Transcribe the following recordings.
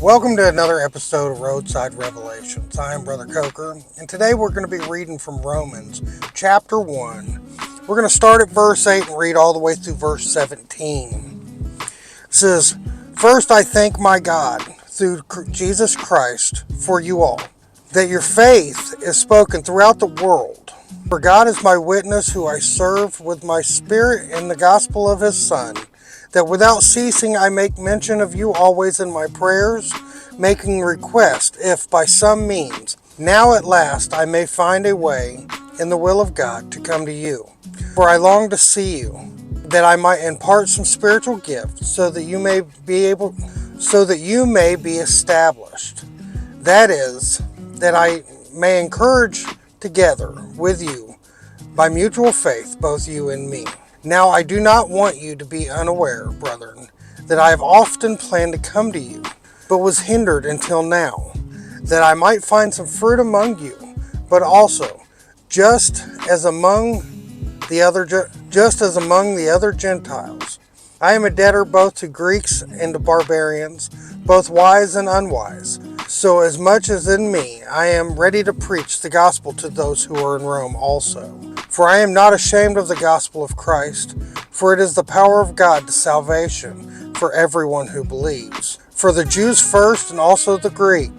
Welcome to another episode of Roadside Revelations. I am Brother Koker, and today we're going to be reading from Romans chapter 1. We're going to start at verse 8 and read all the way through verse 17. It says, "First I thank my God through Jesus Christ for you all, that your faith is spoken throughout the world. For God is my witness, who I serve with my spirit in the gospel of his Son, that without ceasing I make mention of you always in my prayers, making request, if by some means, now at last I may find a way in the will of God to come to you. For I long to see you, that I might impart some spiritual gifts, so that you may be established. That is, that I may encourage together with you by mutual faith, both you and me. Now I do not want you to be unaware, brethren, that I have often planned to come to you, but was hindered until now, that I might find some fruit among you, but also, just as among the other Gentiles. I am a debtor both to Greeks and to barbarians, both wise and unwise. So as much as in me, I am ready to preach the gospel to those who are in Rome also. For I am not ashamed of the gospel of Christ, for it is the power of God to salvation for everyone who believes. For the Jews first and also the Greek.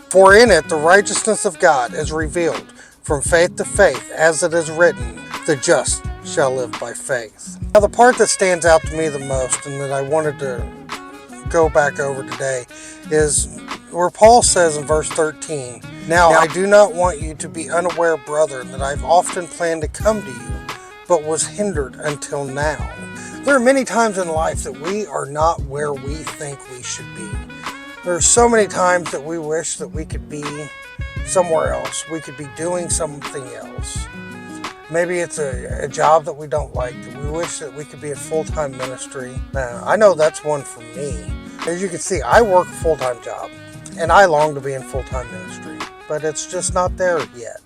For in it the righteousness of God is revealed from faith to faith, as it is written, the just shall live by faith." Now the part that stands out to me the most and that I wanted to go back over today is where Paul says in verse 13, Now I do not want you to be unaware, brethren, that I've often planned to come to you, but was hindered until now. There are many times in life that we are not where we think we should be. There are so many times that we wish that we could be somewhere else. We could be doing something else. Maybe it's a job that we don't like, that we wish that we could be in full-time ministry. Now, I know that's one for me. As you can see, I work a full-time job, and I long to be in full-time ministry, but it's just not there yet.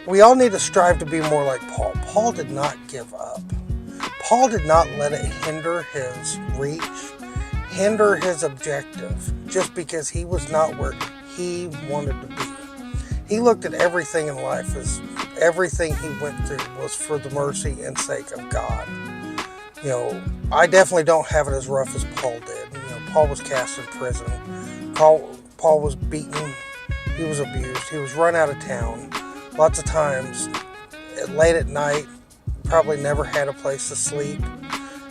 We all need to strive to be more like Paul. Paul did not give up. Paul did not let it hinder his reach, hinder his objective, just because he was not where he wanted to be. He looked at everything in life as everything he went through was for the mercy and sake of God. I definitely don't have it as rough as Paul did. Paul was cast in prison. Paul was beaten. He was abused. He was run out of town. Lots of times, late at night, probably never had a place to sleep.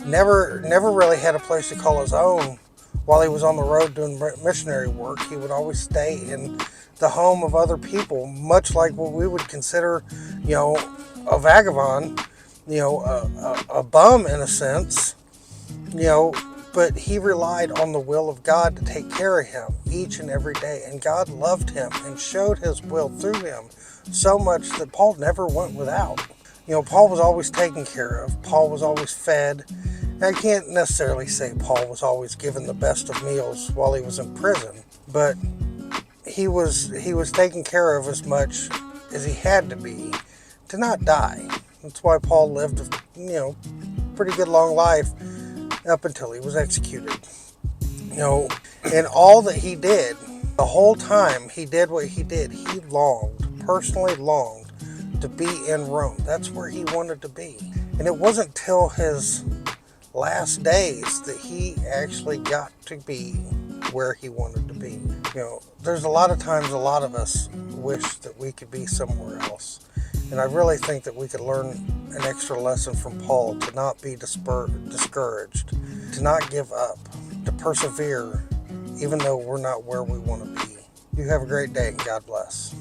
Never really had a place to call his own. While he was on the road doing missionary work, he would always stay in the home of other people, much like what we would consider, a vagabond, a bum in a sense, but he relied on the will of God to take care of him each and every day. And God loved him and showed his will through him so much that Paul never went without. Paul was always taken care of. Paul was always fed. I can't necessarily say Paul was always given the best of meals while he was in prison, but he was taken care of as much as he had to be to not die. That's why Paul lived a pretty good long life up until he was executed. And all that he did, the whole time he did what he did, he personally longed to be in Rome. That's where he wanted to be. And it wasn't till his last days that he actually got to be where he wanted to be. There's a lot of times a lot of us wish that we could be somewhere else. And I really think that we could learn an extra lesson from Paul to not be discouraged, to not give up, to persevere, even though we're not where we want to be. You have a great day, and God bless.